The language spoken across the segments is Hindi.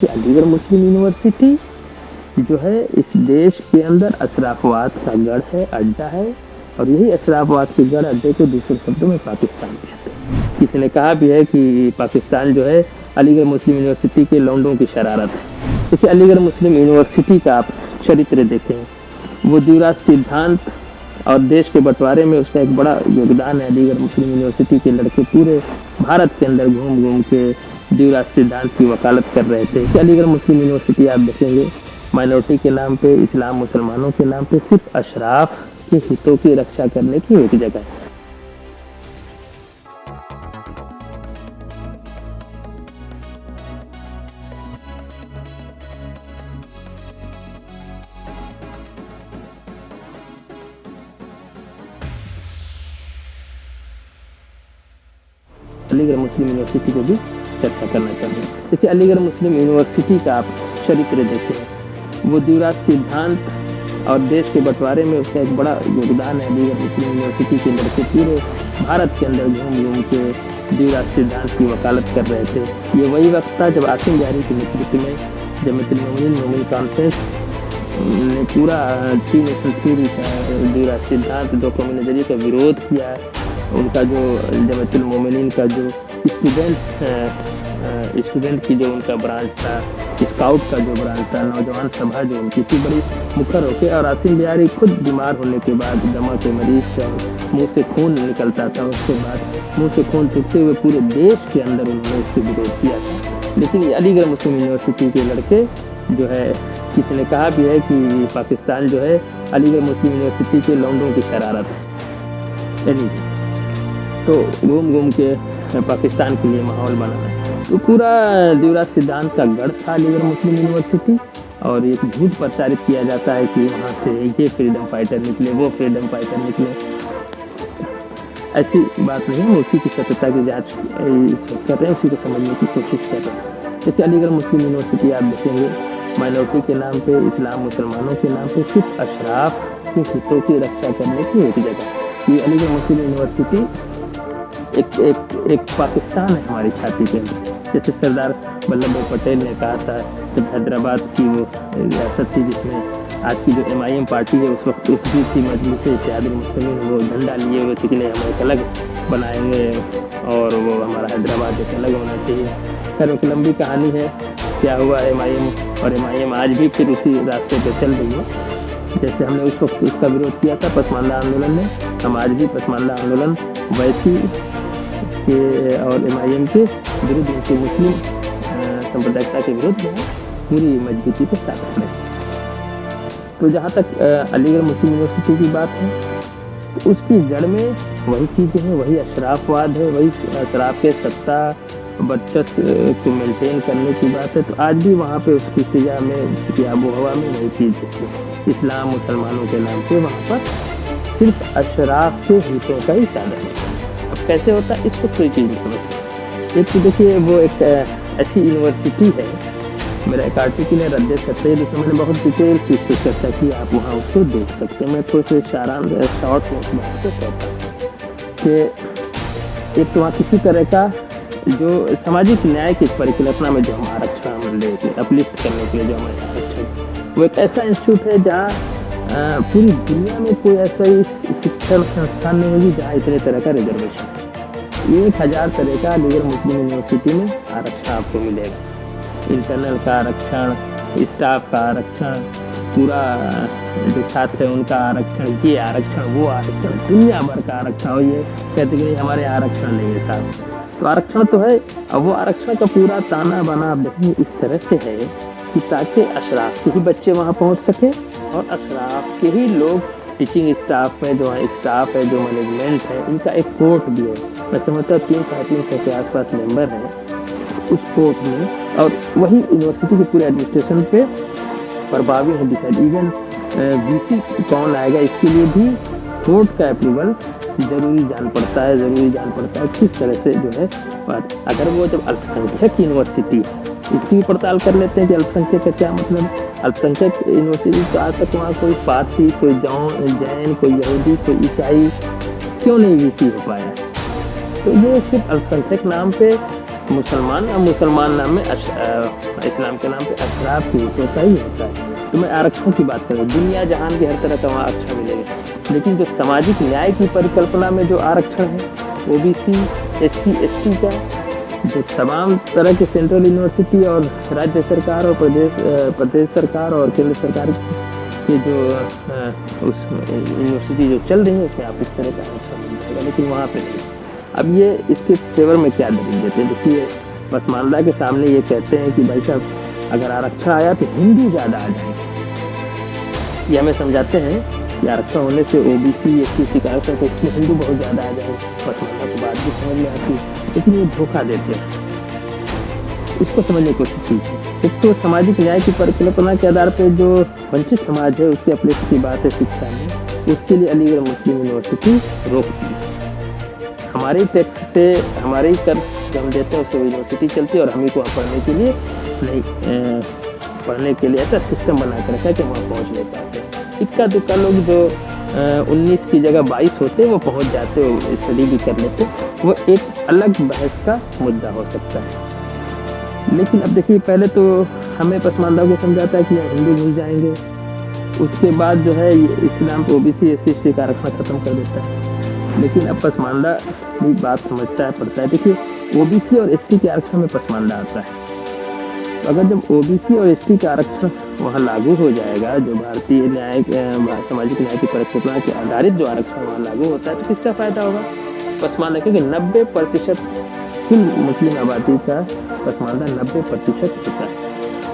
कि अलीगढ़ मुस्लिम यूनिवर्सिटी जो है इस देश के अंदर अशराफवाद का गढ़ है, अड्डा है। और यही अशराफवाद के गढ़ अड्डे को दूसरे शब्दों में पाकिस्तान कहते हैं। किसी ने कहा भी है कि पाकिस्तान जो है अलीगढ़ मुस्लिम यूनिवर्सिटी के लौंडों की शरारत है। जैसे अलीगढ़ मुस्लिम यूनिवर्सिटी का आप चरित्र देखें, वो द्विराज सिद्धांत और देश के बंटवारे में उसका एक बड़ा योगदान है। अलीगढ़ मुस्लिम यूनिवर्सिटी के लड़के पूरे भारत के अंदर घूम घूम के द्विराज सिद्धांत की वकालत कर रहे थे कि अलीगढ़ मुस्लिम यूनिवर्सिटी आप देखेंगे माइनॉरिटी के नाम पे, इस्लाम मुसलमानों के नाम पे सिर्फ अशराफ के हितों की रक्षा करने की एक जगह है। अलीगढ़ मुस्लिम यूनिवर्सिटी को भी चर्चा करना चाहूँगा। जैसे अलीगढ़ मुस्लिम यूनिवर्सिटी का आप चरित्र देखें, वो द्विराज सिद्धांत और देश के बंटवारे में उसका एक बड़ा योगदान है। अलीगढ़ मुस्लिम यूनिवर्सिटी के लड़के पूरे भारत के अंदर घूम घूम के द्विराज सिद्धांत की वकालत कर रहे थे। ये वही वक्त था जब आसिम जहरी के नेतृत्व में जमात मोमिन कॉन्फ्रेंस ने पूरा द्विराज सिद्धांत दो कौमी नजरिए का विरोध किया। उनका जो जमात मोमिन का जो स्टूडेंट की जो उनका ब्रांच था, स्काउट का जो ब्रांच था, नौजवान सभा जो उनकी थी बड़ी मुखर होकर, और आसिम बिहारी खुद बीमार होने के बाद दमा के मरीज से मुंह से खून निकलता था, उसके बाद मुंह से खून चुकते हुए पूरे देश के अंदर उन्होंने उसके विरोध किया था। लेकिन अलीगढ़ मुस्लिम यूनिवर्सिटी के लड़के जो है, किसी ने कहा भी है कि पाकिस्तान जो है अलीगढ़ मुस्लिम यूनिवर्सिटी के लौंडों की शरारत है। तो घूम घूम के पाकिस्तान के लिए माहौल बनाना, तो पूरा द्विराज सिद्धांत का गढ़ था अलीगढ़ मुस्लिम यूनिवर्सिटी। और एक झूठ प्रचारित किया जाता है कि वहाँ से ये फ्रीडम फाइटर निकले, वो फ्रीडम फाइटर निकले। ऐसी बात नहीं है, उसी की सत्यता की जांच कर रहे हैं, उसी को समझने की कोशिश कर रहे हैं। जैसे अलीगढ़ मुस्लिम यूनिवर्सिटी आप देखेंगे माइनॉरिटी के नाम पे, इस्लाम मुसलमानों के नाम पे सिर्फ अशराफ के हितों की रक्षा करने की एक जगह। ये अलीगढ़ मुस्लिम यूनिवर्सिटी एक पाकिस्तान है हमारी छाती के अंदर। जैसे सरदार वल्लभ भाई पटेल ने कहा था कि हैदराबाद की वो रियासत थी जिसमें आज की जो MIM पार्टी है, उस वक्त उसकी थी मजलिस इत्तेहादुल मुस्लिमीन, वो झंडा लिए हुए थे कि नहीं हम एक अलग बनाएंगे और वो हमारा हैदराबाद एक अलग होना चाहिए। खैर एक लंबी कहानी है क्या हुआ MIM, और MIM आज भी फिर उसी रास्ते पर चल रही है। जैसे हमने उस वक्त उसका विरोध किया था पसमानदा आंदोलन में, हम आज भी पसमानदा आंदोलन वैसी के और MIM के विरुद्ध, उनके मुस्लिम सांप्रदायिकता के विरुद्ध पूरी मजबूती के साथ खड़े। तो जहाँ तक अलीगढ़ मुस्लिम यूनिवर्सिटी की बात है, तो उसकी जड़ में वही चीज़ें हैं, वही अशराफवाद है, वही अशराफ के सत्ता वर्चस्व को मेंटेन करने की बात है। तो आज भी वहाँ पे उसकी फिजा में, उसकी आबो हवा में वही चीज़ है। इस्लाम मुसलमानों के नाम पे वहाँ पर सिर्फ अशराफ के हितों का ही साधन है। अब कैसे होता है इसको कोई चीज़ नहीं समझती। एक तो देखिए वो एक ऐसी यूनिवर्सिटी है, मेरा एक आर्टिकल है रद्द सकते हैं जिसमें मैंने बहुत डिटेल चीज़ से चर्चा की, आप वहाँ उसको देख सकते हैं। मैं थोड़े से शॉर्ट में उस बात को कहता हूँ कि एक तो वहाँ किसी तरह का जो सामाजिक न्याय की परिकल्पना में जो हम आरक्षण हम लेते अपलिफ्ट करने के लिए जो हमारे आरक्षण, वो एक ऐसा इंस्टीट्यूट है जहाँ पूरी दुनिया में कोई ऐसा ही शिक्षण संस्थान नहीं होगी जहाँ इतने तरह का रिजर्वेशन है। 1000 तरह का अलीगढ़ मुस्लिम यूनिवर्सिटी में आरक्षण आपको मिलेगा। इंटरनल का आरक्षण, स्टाफ का आरक्षण, पूरा जो छात्र है उनका आरक्षण, ये आरक्षण, वो आरक्षण, दुनिया भर का आरक्षण। और ये कहते कि नहीं हमारे आरक्षण नहीं है साहब, तो आरक्षण तो है। अब वो आरक्षण का पूरा ताना बाना आप देखेंगे इस तरह से है कि ताकि अशराफ के ही बच्चे वहाँ पहुँच सके और अशराफ के ही लोग टीचिंग स्टाफ में जो है, स्टाफ है, जो मैनेजमेंट है, इनका एक कोर्ट भी है। मैं समझता हूँ 300-350 के आसपास मेंबर हैं उस कोर्ट में, और वही यूनिवर्सिटी के पूरे एडमिनिस्ट्रेशन पे प्रभावी है डिसाइड। इवन VC कौन आएगा इसके लिए भी कोर्ट का अप्रूवल जरूरी जान पड़ता है किस तरह से जो है बात। अगर वो जब अल्पसंख्यक यूनिवर्सिटी इसकी पड़ताल कर लेते हैं कि अल्पसंख्यक का क्या मतलब। अल्पसंख्यक यूनिवर्सिटी तो आज तक वहाँ कोई पारसी, कोई जैन, कोई यहूदी, कोई ईसाई क्यों नहीं VC हो पाया। तो ये सिर्फ अल्पसंख्यक नाम पे मुसलमान और मुसलमान नाम में इस्लाम के नाम पे अशराफ की होता ही होता है। तो मैं आरक्षण की बात करूँ, दुनिया जहान की हर तरह का वहाँ आरक्षण मिलेगा, लेकिन जो सामाजिक न्याय की परिकल्पना में जो आरक्षण है, ओबीसी, एससी, एसटी का, जो तमाम तरह के सेंट्रल यूनिवर्सिटी और राज्य सरकार और प्रदेश सरकार और केंद्र सरकार की जो उस यूनिवर्सिटी जो चल रही है उसमें आप इस तरह का आरक्षण मिल जाएगा, लेकिन वहाँ पे नहीं। अब ये इसके फेवर में क्या दलील देते हैं? देखिए, पसमानदा के सामने ये कहते हैं कि भाई साहब अगर आरक्षण आया तो हिंदू ज़्यादा आ जाएंगे। ये हमें समझाते हैं कि आरक्षण होने से ओबीसी, एससी का आरक्षण तो इसमें हिंदू बहुत ज़्यादा आ जाएंगे। पसमानदा को बात भी समझ में आती है, लेकिन ये धोखा देते हैं। इसको समझने की कोशिश कीजिए। एक तो सामाजिक न्याय की परिकल्पना के आधार पर जो वंचित समाज है उसके अपलिफ्ट की बात है शिक्षा में, उसके लिए अलीगढ़ मुस्लिम यूनिवर्सिटी रोकती है। हमारे टैक्स से हमारे ही कर जो हम देते हैं उससे यूनिवर्सिटी चलती है और हम ही को वहाँ पढ़ने के लिए नहीं पढ़ने के लिए ऐसा सिस्टम बना कर रखा है कि वहाँ पहुँच नहीं पाते। इक्का दुक्का लोग जो 19 की जगह 22 होते हैं वो पहुँच जाते हो, स्टडी भी कर लेते, वो एक अलग बहस का मुद्दा हो सकता है। लेकिन अब देखिए, पहले तो हमें पसमानदा को समझाता है कि हिंदू मिल जाएंगे, उसके बाद जो है ये इस्लाम को ओबीसी, एससी, एसटी का आरक्षण खत्म कर देता है। लेकिन अब पसमानदा भी बात समझता है, पढ़ता है। देखिए, ओबीसी और एसटी के आरक्षण में पसमानदा आता है। तो अगर जब ओबीसी और एसटी का आरक्षण वहाँ लागू हो जाएगा, जो भारतीय न्याय सामाजिक न्याय की परिकल्पना के आधारित जो आरक्षण वहाँ लागू होता है, तो किसका फायदा होगा? पसमानदा, क्योंकि 90% कुल मुस्लिम आबादी का पसमानदा 90% होता है।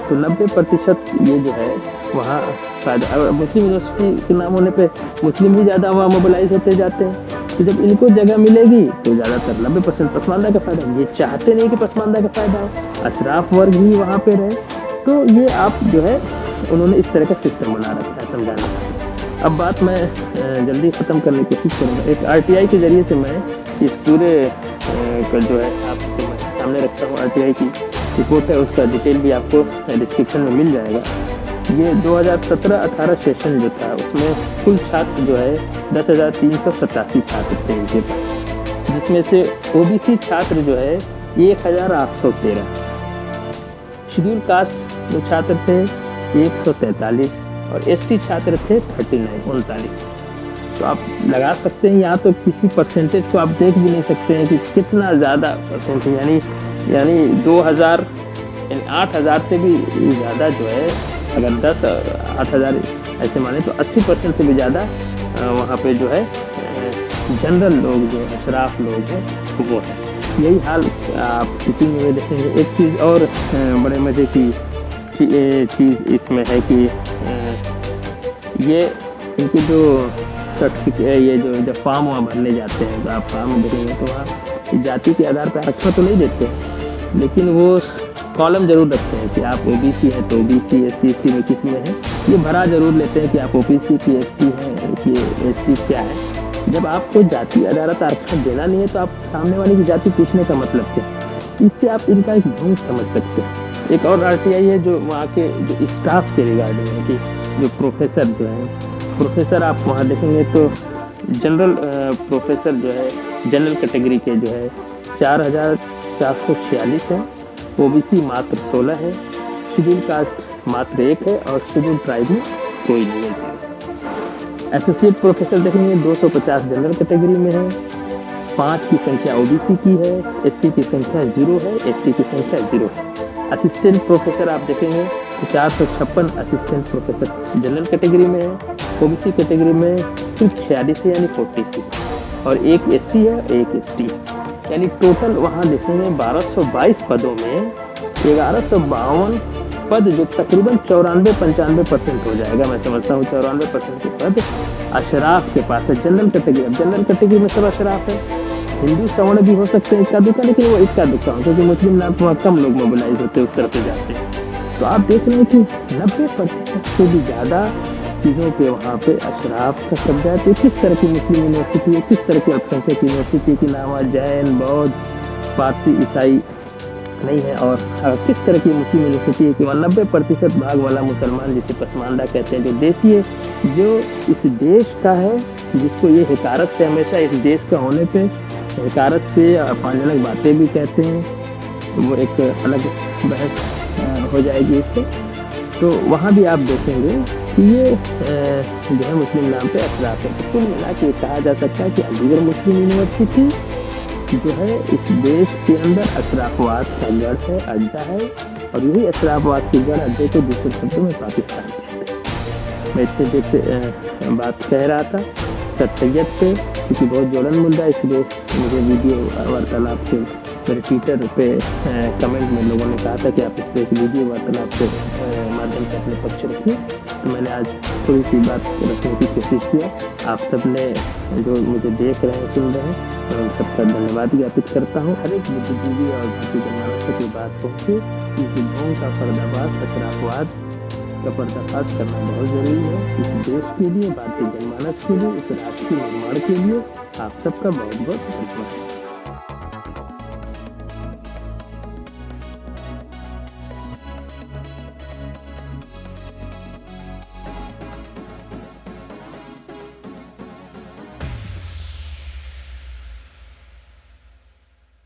तो 90% ये जो है वहाँ फायदा। मुस्लिम यूनिवर्सिटी के नाम होने पे मुस्लिम भी ज़्यादा वहाँ मोबिलाइज होते जाते हैं। तो जब इनको जगह मिलेगी तो ज़्यादातर 90% पसमानदा का फायदा। ये चाहते नहीं कि पसमानदा का फायदा हो, अशराफ वर्ग ही वहाँ पे रहे। तो ये आप जो है उन्होंने इस तरह का सिस्टम बना रखा है समझाने का। अब बात मैं जल्दी ख़त्म करने की कोशिश करूँगा। एक आरटीआई के ज़रिए से मैं इस पूरे का जो है आपको मैं सामने रखता हूँ। आरटीआई की रिपोर्ट है, उसका डिटेल भी आपको डिस्क्रिप्शन में मिल जाएगा। ये 2017-18 सेशन जो था उसमें कुल छात्र जो है 10,387 छात्र थे इनके पास, जिसमें से ओबीसी छात्र जो है 1,813, शेड्यूल कास्ट जो छात्र थे 143 और एसटी छात्र थे 39। तो आप लगा सकते हैं, यहाँ तो किसी परसेंटेज को आप देख भी नहीं सकते हैं कि कितना ज़्यादा परसेंटेज, यानी 8,000 से भी ज़्यादा जो है, अगर 8,000 ऐसे माने तो 80% से भी ज़्यादा वहाँ पे जो है जनरल लोग जो अशराफ लोग हैं वो है। यही हाल आप इसी में देखेंगे। एक चीज़ और बड़े मज़े की चीज़ इसमें है कि ये इनकी जो सर्टिफिकेट, ये जो जब फॉर्म वहाँ भरने जाते हैं तो आप फॉर्म देखेंगे तो वहाँ जाति के आधार पर आरक्षण तो नहीं देते, लेकिन वो कॉलम जरूर रखते हैं कि आप ओबीसी हैं तो ओबीसी, एससी, एसटी में किस में है, ये भरा जरूर लेते हैं कि आप ओबीसी की, एसटी हैं कि एसटी क्या है। जब आपको जाति आधारित आरक्षण देना नहीं है तो आप सामने वाले की जाति पूछने का मतलब क्या? इससे आप इनका एक ढोंग समझ सकते हैं। एक और आरटीआई है जो वहाँ के जो स्टाफ के रिगार्डिंग है कि जो प्रोफेसर जो हैं, प्रोफेसर आप वहाँ देखेंगे तो जनरल प्रोफेसर जो है जनरल कैटेगरी के जो है 4,446 है, ओबीसी मात्र 16 है, शेड्यूल कास्ट मात्र 1 है और शेड्यूल ट्राइब में कोई नहीं है। एसोसिएट प्रोफेसर देखेंगे 250 जनरल कैटेगरी में है, 5 की संख्या ओबीसी की है, एससी की संख्या 0 है, एसटी की संख्या 0 है। असिस्टेंट प्रोफेसर आप देखेंगे तो 456 असिस्टेंट प्रोफेसर जनरल कैटेगरी में है, ओबीसी कैटेगरी में सिर्फ 46 है यानी 46, और एक एससी है, एक एसटी, यानी टोटल वहाँ देखेंगे 1222 पदों में 1152 पद जो तकरीबन 94-95% हो जाएगा। मैं समझता हूँ 94% के पद अशराफ के पास है। जनरल कैटेगरी, अब जनरल कैटेगरी में सब अशराफ है। हिंदू सवर्ण भी हो सकते हैं इक्का दुक्का, लेकिन वो इक्का दुक्का हो क्योंकि मुस्लिम नाम वहाँ कम लोग मोबिलाइज होते हैं, उस तरफ से जाते हैं। तो आप देख रहे हैं कि 90% से भी ज़्यादा चीज़ों पे वहाँ पे अशराफ का कब्जा है। तो किस तरह की मुस्लिम यूनिवर्सिटी है, किस तरह की अल्पसंख्यक यूनिवर्सिटी की नाम जैन, बौद्ध, पारसी, ईसाई नहीं है, और किस तरह की मुस्लिम यूनिवर्सिटी है कि वहाँ 90% भाग वाला मुसलमान, जिसे पसमानदा कहते हैं, जो देशी है, जो इस देश का है, जिसको ये हिकारत से हमेशा इस देश का होने पे हिकारत से अपमानजनक बातें भी कहते हैं, वो एक अलग बहस हो जाएगी इस पे। तो वहाँ भी आप देखेंगे कि ये जो है मुस्लिम नाम पे अशराफ है। तो कुल मिला के कहा जा सकता है कि अलीगढ़ मुस्लिम यूनिवर्सिटी जो है इस देश के अंदर अशराफवाद का जड़ है, अड्डा है, और यही अशराफवाद की जड़ अड्डे को दूसरे शब्दों में पाकिस्तान कहते हैं। मैं इससे जैसे बात कह रहा था सत्सैयद पे, क्योंकि बहुत ज्वलन मुद्दा है, इसलिए मुझे वीडियो वार्तालाप से मेरे ट्विटर पे कमेंट में लोगों ने कहा था कि आप इस पर एक वीडियो वार्तालाप के माध्यम से अपने पक्ष रखिए। तो मैंने आज थोड़ी सी बात रखने की कोशिश किया। आप सब ने जो मुझे देख रहे हैं, सुन रहे हैं, मैं उन सबका धन्यवाद ज्ञापित करता हूँ। हर एक बुद्धिजीवी और भारतीय जनमानस तक ये बात पहुँचे कि युद्धों का पर्दाफाश, अशराफवाद का पर्दाफाश करना बहुत ज़रूरी है इस देश के लिए, भारतीय जनमानस के लिए, इस राष्ट्र के निर्माण के लिए। आप सबका बहुत बहुत धन्यवाद।